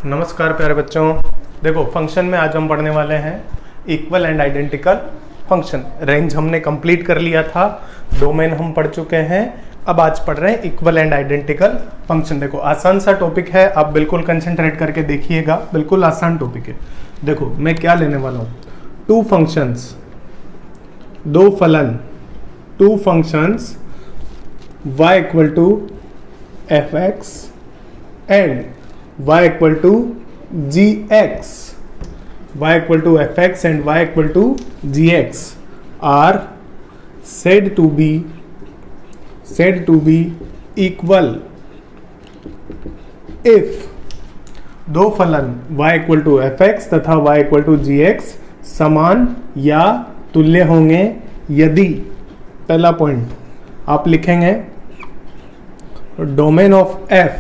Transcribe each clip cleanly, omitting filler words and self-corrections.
नमस्कार प्यारे बच्चों। देखो फंक्शन में आज हम पढ़ने वाले हैं equal and identical function. Range हमने कंप्लीट कर लिया था, डोमेन हम पढ़ चुके हैं, अब आज पढ़ रहे हैं इक्वल एंड आइडेंटिकल फंक्शन। देखो आसान सा टॉपिक है, आप बिल्कुल कंसंट्रेट करके देखिएगा, बिल्कुल आसान टॉपिक है। देखो मैं क्या लेने वाला हूँ, टू फंक्शंस, दो फलन, two functions y equal to F X and y equal to gx, y equal to fx and y equal to gx are said to be equal if दो फलन y equal to fx तथा y equal to gx समान या तुल्य होंगे यदि, पहला point आप लिखेंगे डोमेन ऑफ f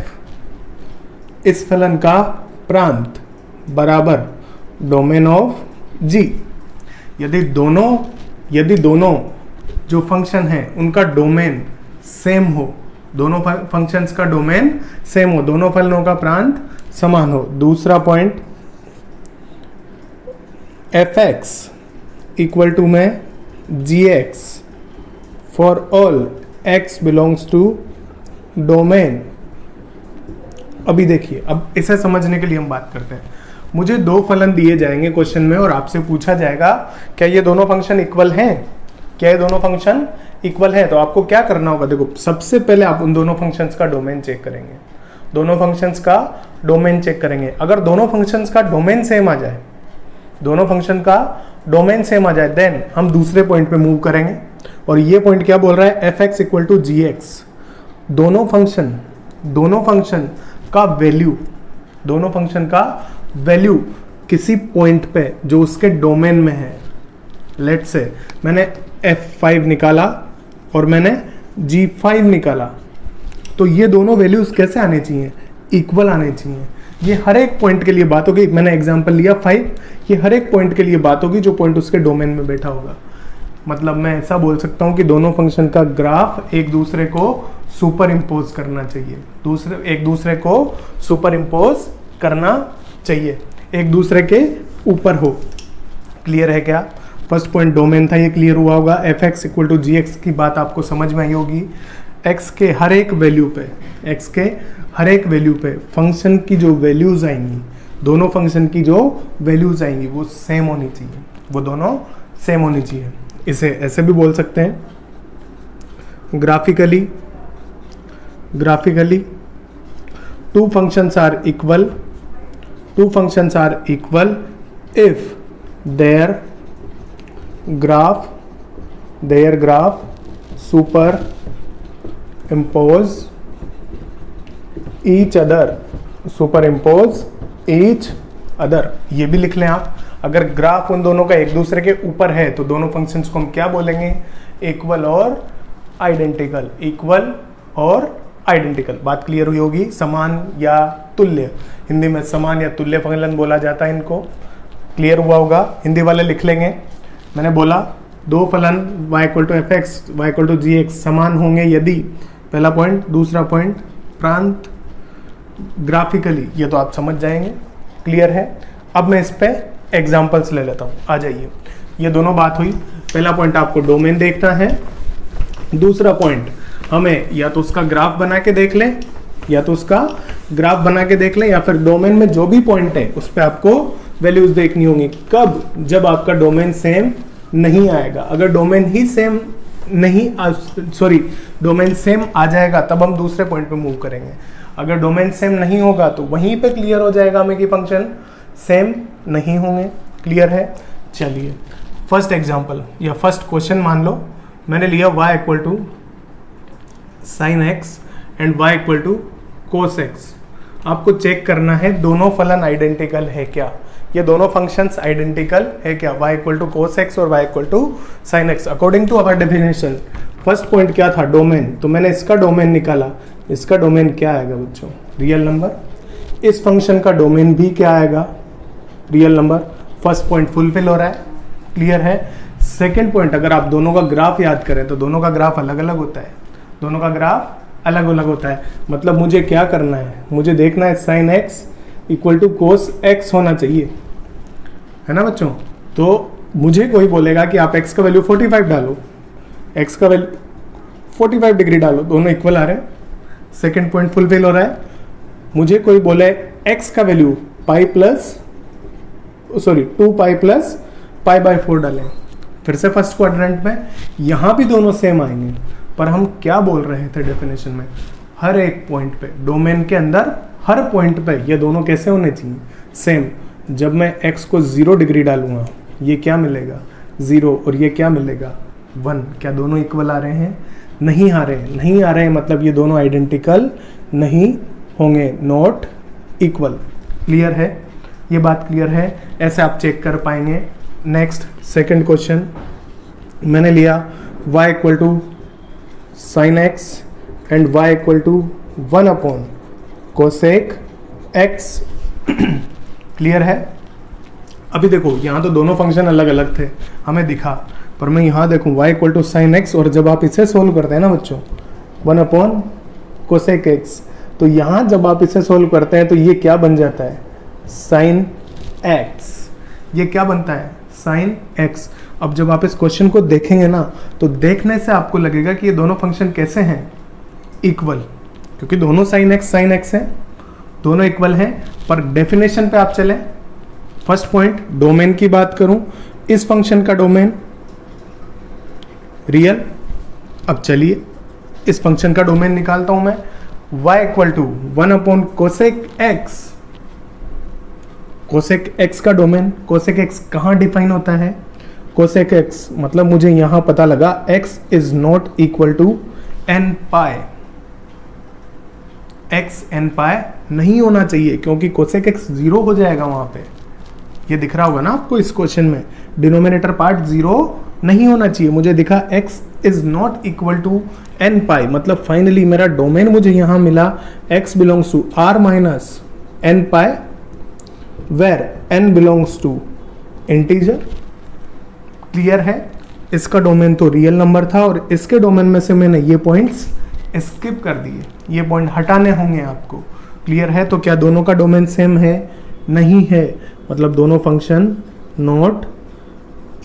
इस फलन का प्रांत बराबर डोमेन ऑफ g। यदि दोनों जो फंक्शन है उनका डोमेन सेम हो, दोनों फंक्शंस का डोमेन सेम हो, दोनों फलनों का प्रांत समान हो। दूसरा पॉइंट fx इक्वल टू में gx for all x belongs to domain. अभी देखिए, अब इसे समझने के लिए हम बात करते हैं। मुझे दो फलन दिए जाएंगे क्वेश्चन में और आपसे पूछा जाएगा क्या ये दोनों फंक्शन इक्वल हैं, क्या ये दोनों फंक्शन इक्वल हैं। तो आपको क्या करना होगा, देखो सबसे पहले आप उन दोनों फंक्शंस का डोमेन चेक करेंगे, दोनों फंक्शंस का डोमेन चेक करेंगे। अगर दोनों फंक्शंस का डोमेन सेम आ जाए, दोनों फंक्शन का डोमेन सेम आ जाए, देन हम दूसरे पॉइंट पे मूव करेंगे। और ये पॉइंट क्या बोल रहा है, F X equal to G X, दोनों फंक्शन का वैल्यू, दोनों फंक्शन का वैल्यू किसी पॉइंट पे जो उसके डोमेन में है। लेट्स से मैंने f5 निकाला और मैंने g5 निकाला, तो ये दोनों वैल्यूज कैसे आने चाहिए, इक्वल आने चाहिए। ये हर एक पॉइंट के लिए बात होगी, मैंने एग्जांपल लिया 5, ये हर एक पॉइंट के लिए बात होगी जो पॉइंट उसके डोमेन में बैठा होगा। मतलब मैं ऐसा बोल सकता हूं कि दोनों फंक्शन का ग्राफ एक दूसरे को सुपर इम्पोज करना चाहिए, एक दूसरे को सुपर इम्पोज करना चाहिए, एक दूसरे के ऊपर हो। क्लियर है क्या? फर्स्ट पॉइंट डोमेन था, ये क्लियर हुआ होगा। F X equal to G X की बात आपको समझ में आई होगी। एक्स के हर एक वैल्यू पे फंक्शन की जो वैल्यूज आएंगी, दोनों फंक्शन की जो वैल्यूज आएंगी वो सेम होनी चाहिए, वो दोनों सेम होनी चाहिए। इसे ऐसे भी बोल सकते हैं graphically two functions are equal if their graph superimpose each other। ये भी लिख लें आप, अगर ग्राफ उन दोनों का एक दूसरे के ऊपर है तो दोनों फंक्शंस को हम क्या बोलेंगे, इक्वल और आइडेंटिकल, इक्वल और आइडेंटिकल। बात क्लियर हुई होगी। समान या तुल्य, हिंदी में समान या तुल्य फलन बोला जाता है इनको, क्लियर हुआ होगा। हिंदी वाले लिख लेंगे। मैंने बोला दो फलन y equal to F X, Y equal to G X समान होंगे यदि, पहला पॉइंट। दूसरा पॉइंट प्रांत ग्राफिकली, ये तो आप समझ जाएंगे, क्लियर है। अब मैं इस पे एग्जाम्पल्स ले लेता हूँ, आ जाइए। ये दोनों बात हुई, पहला पॉइंट आपको डोमेन देखना है, दूसरा पॉइंट हमें या तो उसका ग्राफ बना के देख लें, या फिर डोमेन में जो भी पॉइंट है उस पर आपको वैल्यूज देखनी होंगी। कब? जब आपका डोमेन सेम नहीं आएगा। अगर डोमेन सेम आ जाएगा तब हम दूसरे पॉइंट पे मूव करेंगे। अगर डोमेन सेम नहीं होगा तो वहीं पे क्लियर हो जाएगा हमें कि फंक्शन सेम नहीं होंगे। क्लियर है? चलिए फर्स्ट एग्जांपल या फर्स्ट क्वेश्चन मान लो, मैंने लिया y equal to sine X and y equal to cos X. आपको चेक करना है दोनों फलन आइडेंटिकल है क्या, ये दोनों फंक्शंस आइडेंटिकल है क्या, y equal to cos X और y equal to sine X. According to our definition first point क्या था, डोमेन। तो मैंने इसका डोमेन निकाला, इसका डोमेन क्या आएगा बच्चों, रियल नंबर। इस फंक्शन का डोमेन भी क्या आएगा, real number. First point fulfil हो रहा है, क्लियर है। सेकेंड पॉइंट, अगर आप दोनों का ग्राफ याद करें तो दोनों का ग्राफ अलग अलग होता है, दोनों का ग्राफ अलग अलग होता है। मतलब मुझे क्या करना है, मुझे देखना है sine X equal to cos X होना चाहिए, है ना बच्चों। तो मुझे कोई बोलेगा कि आप एक्स का वैल्यू 45 डालो, एक्स का वैल्यू 45 डिग्री डालो, दोनों इक्वल आ रहे हैं, सेकेंड पॉइंट फुलफिल हो रहा है। मुझे कोई बोले एक्स का value pi plus 2 pi plus pi by 4 डालें, फिर से फर्स्ट क्वाड्रेंट में, यहां भी दोनों सेम आएंगे। पर हम क्या बोल रहे थे डेफिनेशन में, हर एक पॉइंट पे, डोमेन के अंदर हर पॉइंट पे ये दोनों कैसे होने चाहिए, सेम। जब मैं x को 0 डिग्री डालूंगा, ये क्या मिलेगा 0, और ये क्या मिलेगा 1। क्या दोनों इक्वल आ रहे हैं? नहीं आ रहे हैं, नहीं आ रहे हैं, मतलब ये दोनों आइडेंटिकल नहीं होंगे, नॉट इक्वल। क्लियर है, ये बात क्लियर है, ऐसे आप चेक कर पाएंगे। नेक्स्ट सेकंड क्वेश्चन मैंने लिया y equal to sine X and y equal to 1 upon cosec X. Clear है। अभी देखो यहाँ तो दोनों फंक्शन अलग अलग थे, हमें दिखा, पर मैं यहाँ देखूँ y equal to sine X, और जब आप इसे सोल्व करते हैं ना बच्चों 1 अपॉन कोसेक एक्स, तो यहाँ जब आप इसे सोल्व करते हैं तो ये क्या बन जाता है साइन एक्स, ये क्या बनता है साइन एक्स। अब जब आप इस क्वेश्चन को देखेंगे ना, तो देखने से आपको लगेगा कि ये दोनों फंक्शन कैसे हैं इक्वल, क्योंकि दोनों साइन एक्स हैं, दोनों इक्वल हैं। पर डेफिनेशन पे आप चलें, फर्स्ट पॉइंट डोमेन की बात करूं, इस फंक्शन का डोमेन रियल। अब चलिए इस फंक्शन का डोमेन निकालता हूं मैं, y equal to 1 upon cosec X. Cosec X का डोमेन, कोसेक एक्स कहां डिफाइन होता है, कोसेक एक्स मतलब मुझे यहां पता लगा x is not equal to n pi, x n pi नहीं होना चाहिए, क्योंकि कोसेक एक्स 0 हो जाएगा वहां पे, ये दिख रहा होगा ना आपको इस क्वेश्चन में, डिनोमिनेटर पार्ट 0 नहीं होना चाहिए। मुझे दिखा x is not equal to n pi, मतलब फाइनली मेरा डोमेन मुझे यहां मिला x belongs to r minus n pi, where n belongs to integer. Clear है। इसका डोमेन तो रियल नंबर था, और इसके डोमेन में से मैंने ये पॉइंट्स स्किप कर दिए, ये पॉइंट हटाने होंगे आपको। क्लियर है। तो क्या दोनों का डोमेन सेम है? नहीं है, मतलब दोनों फंक्शन नॉट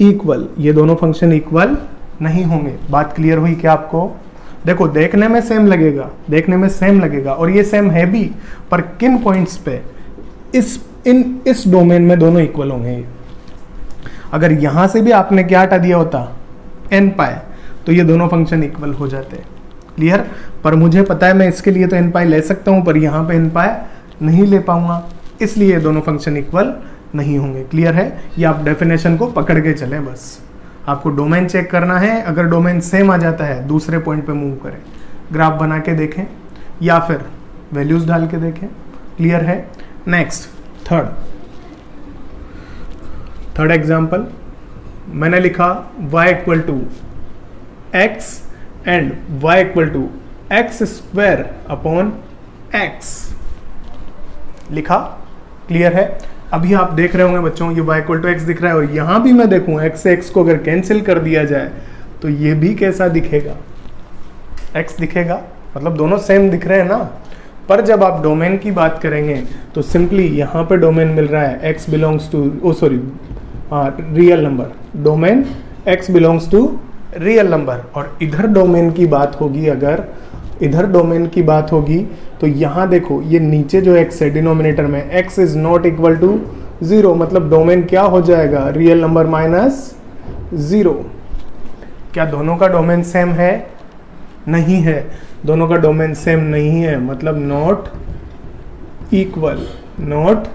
इक्वल, ये दोनों फंक्शन इक्वल नहीं होंगे। बात क्लियर हुई क्या आपको? देखो देखने में सेम लगेगा, देखने में सेम लगेगा, और ये सेम है भी, पर किन पॉइंट्स पे? इस डोमेन में दोनों इक्वल होंगे। अगर यहां से भी आपने क्या हटा दिया होता n पाई, तो ये दोनों फंक्शन इक्वल हो जाते। क्लियर। पर मुझे पता है मैं इसके लिए तो n पाई ले सकता हूं, पर यहां पे n पाई नहीं ले पाऊंगा, इसलिए ये दोनों फंक्शन इक्वल नहीं होंगे। क्लियर है। ये आप डेफिनेशन को पकड़ के चलें, बस आपको डोमेन चेक करना है। अगर डोमेन सेम आ जाता है, दूसरे पॉइंट पे मूव करें, ग्राफ बना के देखें या फिर वैल्यूज डाल के देखें। क्लियर है। नेक्स्ट थर्ड एग्जाम्पल मैंने लिखा y equal to X and y equal to X square upon X लिखा। क्लियर है। अभी आप देख रहे होंगे बच्चों, ये y इक्वल टू एक्स दिख रहा है, और यहां भी मैं देखूं x से x को अगर कैंसिल कर दिया जाए तो ये भी कैसा दिखेगा? x दिखेगा, मतलब दोनों सेम दिख रहे हैं ना। पर जब आप डोमेन की बात करेंगे तो सिंपली यहाँ पे डोमेन मिल रहा है x belongs to real number, domain x belongs to real number, और इधर डोमेन की बात होगी, अगर इधर डोमेन की बात होगी तो यहाँ देखो ये नीचे जो x है डिनोमिनेटर में, x is not equal to 0, मतलब डोमेन क्या हो जाएगा? Real number minus 0। क्या दोनों का डोमेन सेम है? नहीं है, दोनों का डोमेन सेम नहीं है, मतलब not equal, not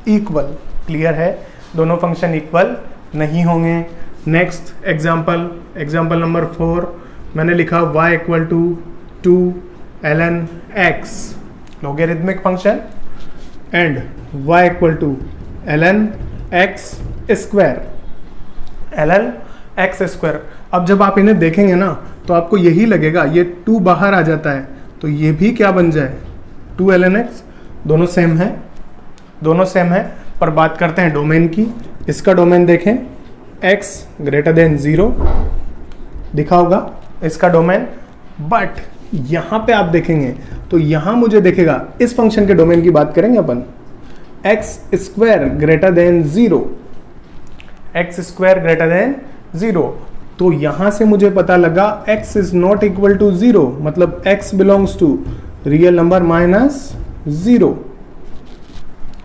equal. Clear है। दोनों फंक्शन इक्वल नहीं होंगे। नेक्स्ट एग्जाम्पल नंबर 4 मैंने लिखा y equal to 2 ln x logarithmic function and y equal to ln x square, ln x square. अब जब आप इन्हें देखेंगे ना तो आपको यही लगेगा, ये 2 बाहर आ जाता है तो ये भी क्या बन जाए 2 ln x। दोनों सेम है, दोनों सेम है। पर बात करते हैं डोमेन की। इसका डोमेन देखें, x ग्रेटर देन 0 दिखा होगा इसका डोमेन, बट यहां पे आप देखेंगे तो यहां मुझे देखेगा, इस फंक्शन के डोमेन की बात करेंगे अपन, x square greater than 0, x square greater than 0। तो यहां से मुझे पता लगा x is not equal to 0, मतलब x belongs to real number minus 0।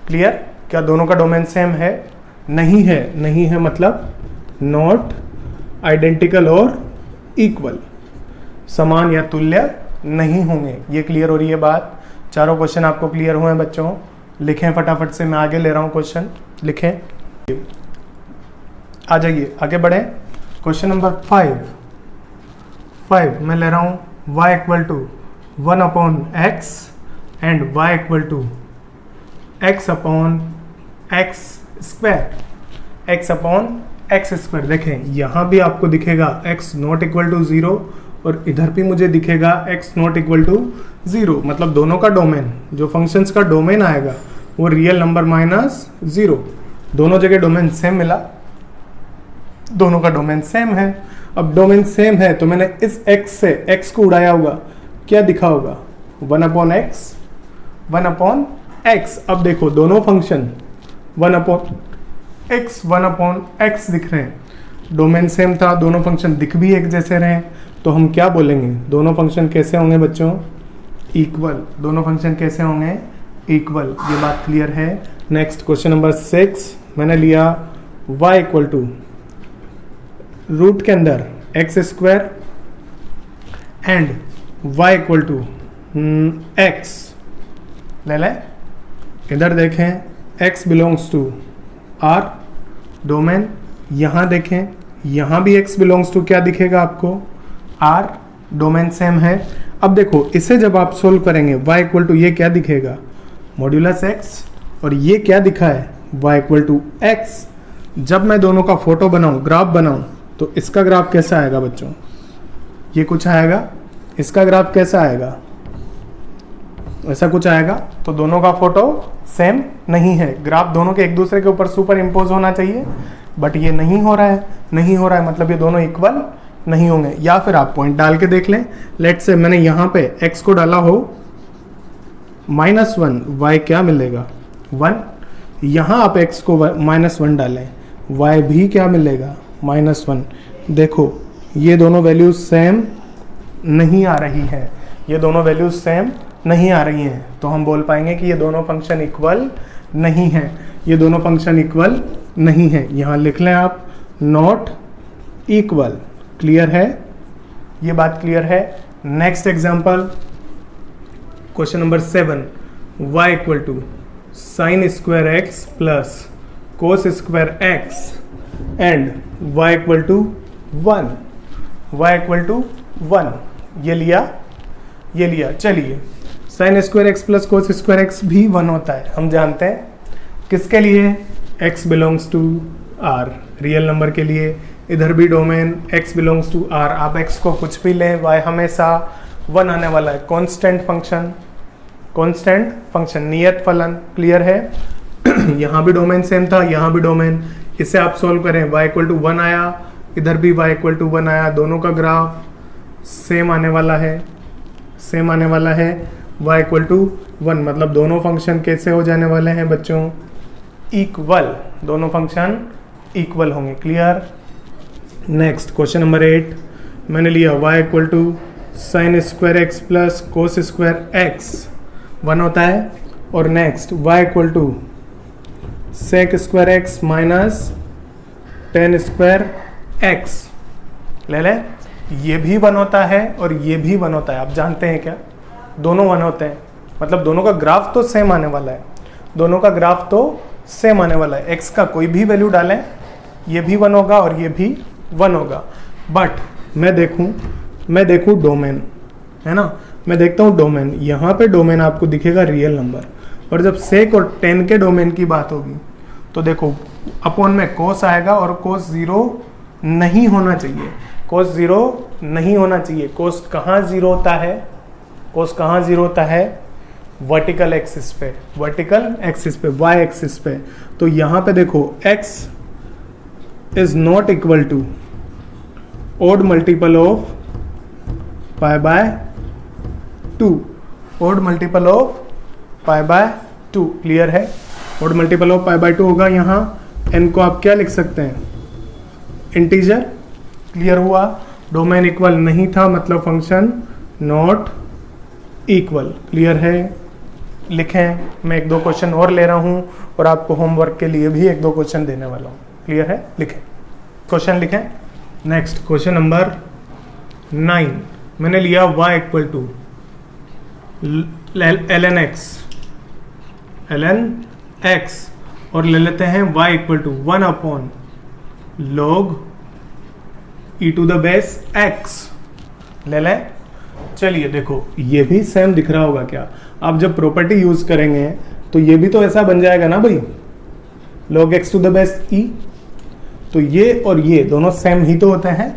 Clear? क्या दोनों का डोमेन सेम है? नहीं है, नहीं है मतलब नॉट आइडेंटिकल और इक्वल, समान या तुल्य नहीं होंगे। ये क्लियर हो रही है बात? चारों क्वेश्चन आपको क्लियर हुए हैं बच्चों? लिखें फटाफट से, मैं आगे ले रहा हूं क्वेश्चन, लिखें। आ जाइए आगे बढ़े। क्वेश्चन नंबर 5 मैं ले रहा हूं y equal to 1 upon X and y equal to x upon X square, x upon X square. देखें यहां भी आपको दिखेगा x नॉट इक्वल टू 0 और इधर भी मुझे दिखेगा x नॉट इक्वल टू 0, मतलब दोनों का डोमेन, जो फंक्शंस का डोमेन आएगा वो रियल नंबर माइनस 0। दोनों जगह डोमेन सेम मिला, दोनों का डोमेन सेम है। अब डोमेन सेम है तो मैंने इस x से x को उड़ाया होगा, क्या दिखा होगा? 1 अपॉन एक्स, 1 अपॉन एक्स। अब देखो दोनों function 1 upon x, 1 upon x दिख रहे हैं, डोमेन सेम था, दोनों फंक्शन दिख भी एक जैसे रहे, तो हम क्या बोलेंगे? दोनों फंक्शन कैसे होंगे बच्चों? इक्वल। दोनों फंक्शन कैसे होंगे? इक्वल। ये बात क्लियर है? नेक्स्ट क्वेश्चन नंबर 6 मैंने लिया y इक्वल टू रूट के अंदर X square and y equal to X ले लें। इधर देखें x belongs to r domain, यहाँ देखें यहाँ भी x बिलोंग्स टू क्या दिखेगा आपको? r, डोमेन सेम है। अब देखो इसे जब आप सोल्व करेंगे y इक्वल टू ये क्या दिखेगा? मॉड्यूलस x, और ये क्या दिखा है? y equal to X. जब मैं दोनों का फोटो बनाऊं, ग्राफ बनाऊं, तो इसका ग्राफ कैसा आएगा बच्चों? ये कुछ आएगा। इसका ग्राफ कैसा आएगा? ऐसा कुछ आएगा। तो दोनों का फोटो सेम नहीं है, ग्राफ दोनों के एक दूसरे के ऊपर सुपर इम्पोज होना चाहिए, बट ये नहीं हो रहा है। नहीं हो रहा है मतलब ये दोनों इक्वल नहीं होंगे। या फिर आप पॉइंट डाल के देख लें। लेट से मैंने यहाँ पे x को डाला हो -1, y क्या मिलेगा? 1। यहाँ आप x को -1 डालें, y भी क्या मिलेगा? -1। देखो ये दोनों वैल्यूज सेम नहीं आ रही है, ये दोनों वैल्यूज सेम नहीं आ रही हैं, तो हम बोल पाएंगे कि ये दोनों फंक्शन इक्वल नहीं है, ये दोनों फंक्शन इक्वल नहीं है। यहाँ लिख लें आप नॉट इक्वल। क्लियर है? ये बात क्लियर है? Next example question number 7 y equal to sine square x plus cos square X and y equal to 1, y equal to 1। ये लिया। चलिए sine square x plus cos square X भी 1 होता है, हम जानते हैं। किसके लिए? x belongs to r, real number के लिए। इधर भी domain x belongs to r, आप x को कुछ भी लें, y हमेशा 1 आने वाला है। कांस्टेंट फंक्शन, नियत फलन। क्लियर है? यहाँ भी डोमेन सेम था, यहाँ भी डोमेन। इसे आप सोल्व करें, y इक्वल टू 1 आया, इधर भी y इक्वल टू 1 आया, दोनों का ग्राफ सेम आने वाला है, y इक्वल टू 1, मतलब दोनों फंक्शन कैसे हो जाने वाले हैं बच्चों? इक्वल। दोनों फंक्शन इक्वल होंगे। क्लियर? नेक्स्ट क्वेश्चन नंबर 8 मैंने लिया y equal to sine square x plus cos square x 1 होता है, और next y equal to sec square x minus tan square x ले लें। ये भी 1 होता है और ये भी 1 होता है। आप जानते हैं क्या? दोनों 1 होते हैं, मतलब दोनों का ग्राफ तो सेम आने वाला है, x का कोई भी वैल्यू डालें, ये भी 1 होगा और ये भी 1 होगा। बट मैं देखूं डोमेन, है ना, मैं देखता हूँ डोमेन। यहाँ पे डोमेन आपको दिखेगा रियल नंबर, और जब सेक और टेन के डोमेन की बात होगी तो देखो अपॉन में कोस आएगा, और कोस 0 नहीं होना चाहिए, कोस कहाँ 0 होता है? वर्टिकल एक्सिस पे, y एक्सिस पे। तो यहाँ पे देखो x is not equal to odd multiple of pi by 2, clear है? और मल्टीपल ऑफ पाई बाई 2 होगा। यहाँ n को आप क्या लिख सकते हैं, इंटीजर। क्लियर हुआ। डोमेन इक्वल नहीं था मतलब फंक्शन नॉट इक्वल। क्लियर है। लिखें, मैं 1-2 क्वेश्चन और ले रहा हूँ और आपको होमवर्क के लिए भी 1-2 क्वेश्चन देने वाला हूँ। क्लियर है। लिखें, क्वेश्चन लिखें। नेक्स्ट क्वेश्चन नंबर 9 मैंने लिया y equal to ln x और ले लेते हैं y equal to 1 log e to the base x ले लें। चलिए देखो, ये भी सेम दिख रहा होगा क्या। आप जब प्रॉपर्टी यूज करेंगे तो ये भी तो ऐसा बन जाएगा ना भाई, log x to the base e। तो ये और ये दोनों सेम ही तो होते हैं।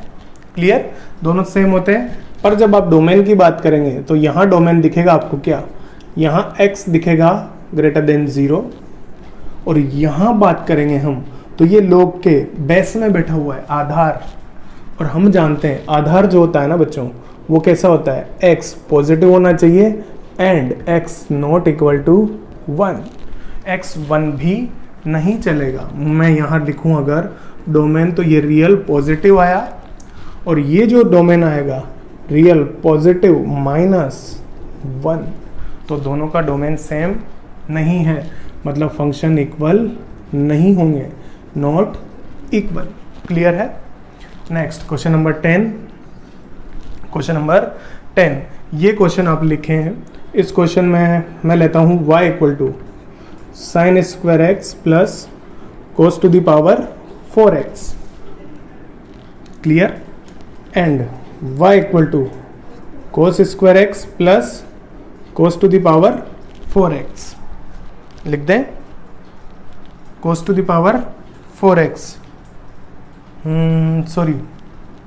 क्लियर, दोनों सेम होते हैं। पर जब आप डोमेन की बात करेंगे तो यहाँ डोमेन दिखेगा आपको क्या, यहाँ x दिखेगा ग्रेटर देन 0 और यहाँ बात करेंगे हम तो ये log के बेस में बैठा हुआ है आधार। और हम जानते हैं आधार जो होता है ना बच्चों, वो कैसा होता है, x पॉजिटिव होना चाहिए and x not equal to 1। x 1 भी नहीं चलेगा। मैं यहाँ लिखूँ अगर डोमेन तो ये रियल पॉजिटिव आया और ये जो डोमेन आएगा रियल पॉजिटिव -1, तो दोनों का डोमेन सेम नहीं है, मतलब फंक्शन इक्वल नहीं होंगे, नॉट इक्वल। क्लियर है। Next question number 10। Question number 10 ये क्वेश्चन आप लिखे हैं। इस क्वेश्चन में मैं लेता हूँ y equal to sine square x plus cos to the power 4x। Clear. And y equal to cos square x plus cos to the power 4x। लिख दें cos to the power 4x, sorry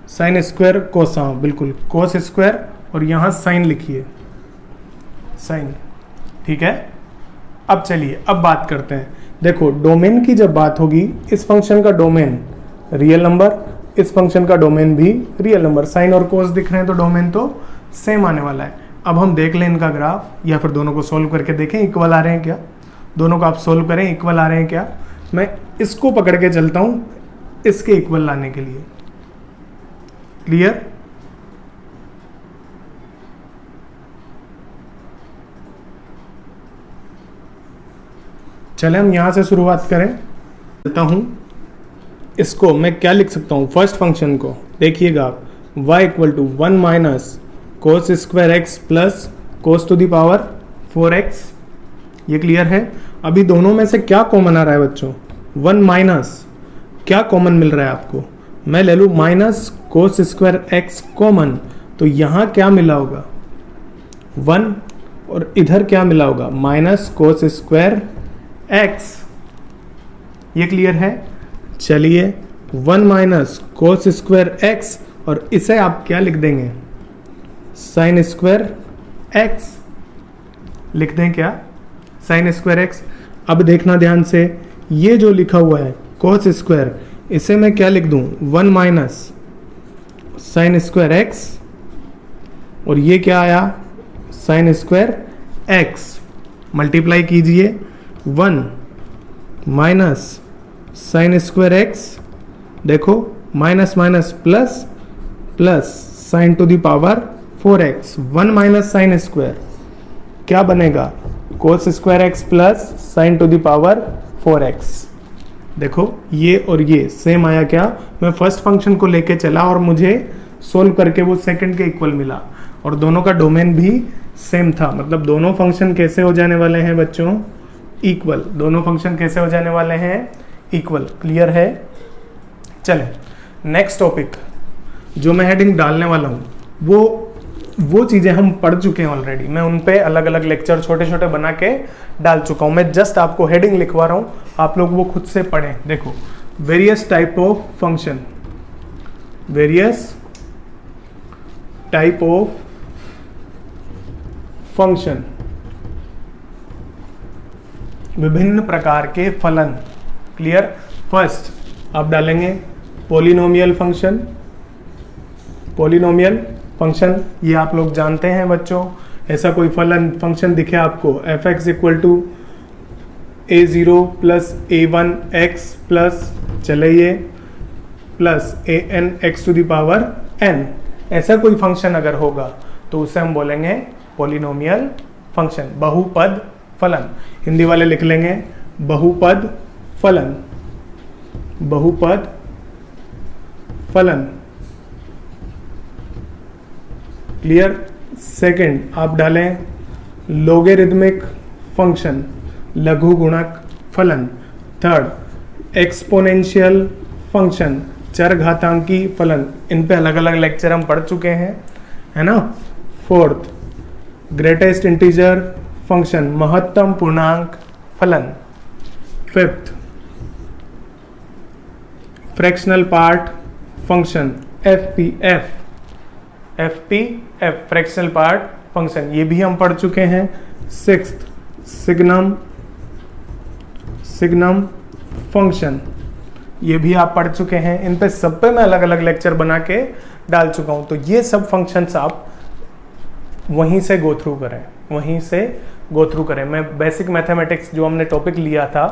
sine square cos, हाँ बिल्कुल cos square और यहाँ sign लिखिए, sign. ठीक है। अब चलिए अब बात करते हैं। देखो डोमेन की जब बात होगी, इस फंक्शन का डोमेन रियल नंबर, इस फंक्शन का डोमेन भी रियल नंबर। साइन और कोस दिख रहे हैं तो डोमेन तो सेम आने वाला है। अब हम देख लें इनका ग्राफ या फिर दोनों को सोल्व करके देखें इक्वल आ रहे हैं क्या। दोनों को आप सोल्व करें इक्वल आ रहे हैं क्या। मैं इसको पकड़ के चलता हूँ इसके इक्वल लाने के लिए। क्लियर। चले हम यहां से शुरुआत करें। चलता हूं, इसको मैं क्या लिख सकता हूं, फर्स्ट फंक्शन को देखिएगा आप, y equal to 1 minus cos square x plus cos to the power 4x। ये क्लियर है। अभी दोनों में से क्या कॉमन आ रहा है बच्चों, 1 माइनस क्या कॉमन मिल रहा है आपको, मैं ले लूँ minus cos square x common, तो यहाँ क्या मिला होगा 1 और इधर क्या मिला होगा माइनस कोस स्क्वायर एक्स। ये क्लियर है। चलिए 1 माइनस कोस स्क्वायर एक्स और इसे आप क्या लिख देंगे, साइन स्क्वायर एक्स लिख दें क्या, साइन स्क्वायर एक्स। अब देखना ध्यान से, ये जो लिखा हुआ है कोस स्क्वायर, इसे मैं क्या लिख दूं 1 माइनस साइन स्क्वायर एक्स और ये क्या आया साइन स्क्वायर एक्स। मल्टीप्लाई कीजिए 1 माइनस साइन स्क्वायर एक्स, देखो minus minus plus plus sign to the power 4x। 1 minus sine square क्या बनेगा कोस square x plus sign to the power 4x। देखो ये और ये सेम आया क्या, मैं फर्स्ट फंक्शन को लेके चला और मुझे सोल्व करके वो सेकंड के इक्वल मिला और दोनों का डोमेन भी सेम था, मतलब दोनों फंक्शन कैसे हो जाने वाले हैं बच्चों, इक्वल। दोनों फंक्शन कैसे हो जाने वाले हैं, इक्वल। क्लियर है। चलें नेक्स्ट टॉपिक जो मैं हेडिंग डालने वाला हूँ वो चीज़ें हम पढ़ चुके हैं ऑलरेडी। मैं उन पे अलग अलग लेक्चर छोटे छोटे बना के डाल चुका हूँ। मैं जस्ट आपको हेडिंग लिखवा रहा हूँ, आप लोग वो खुद से पढ़ें। देखो various type of function, various type of function, विभिन्न प्रकार के फलन। क्लियर। फर्स्ट आप डालेंगे पॉलिनोमियल फंक्शन। पॉलिनोमियल फंक्शन ये आप लोग जानते हैं बच्चों, ऐसा कोई फलन फंक्शन दिखे आपको f(x) equal to a0 plus a1 x plus चले ये plus an x to the power n, ऐसा कोई फंक्शन अगर होगा तो उसे हम बोलेंगे पॉलिनोमियल फंक्शन, बहुपद फलन। हिंदी वाले लिख लेंगे बहुपद फलन, बहुपद फलन। क्लियर। सेकंड आप डालें लोगेरिथमिक फंक्शन, लघु गुणक फलन। थर्ड एक्सपोनेंशियल फंक्शन, चरघातांकी फलन। इन पे अलग अलग लेक्चर हम पढ़ चुके हैं, है ना। फोर्थ ग्रेटेस्ट इंटीजर फंक्शन, महत्तम पूर्णांक फलन। Fifth fractional part function, FPF, FPF fractional part function, ये भी हम पढ़ चुके हैं। सिक्स्थ सिग्नम, सिग्नम फंक्शन, ये भी आप पढ़ चुके हैं। इन पे सब पे मैं अलग अलग लेक्चर बना के डाल चुका हूं। तो ये सब फंक्शंस आप वहीं से गो थ्रू करें, वहीं से गो थ्रू करें। मैं बेसिक मैथमेटिक्स जो हमने टॉपिक लिया था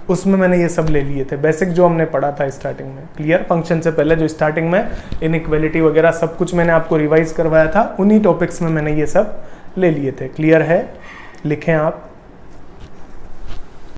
उसमें मैंने ये सब ले लिए थे, बेसिक जो हमने पढ़ा था स्टार्टिंग में। क्लियर। फंक्शन से पहले जो स्टार्टिंग में इनइक्वालिटी वगैरह सब कुछ मैंने आपको रिवाइज करवाया था, उन्हीं टॉपिक्स में मैंने ये सब ले लिए थे। क्लियर है। लिखें आप।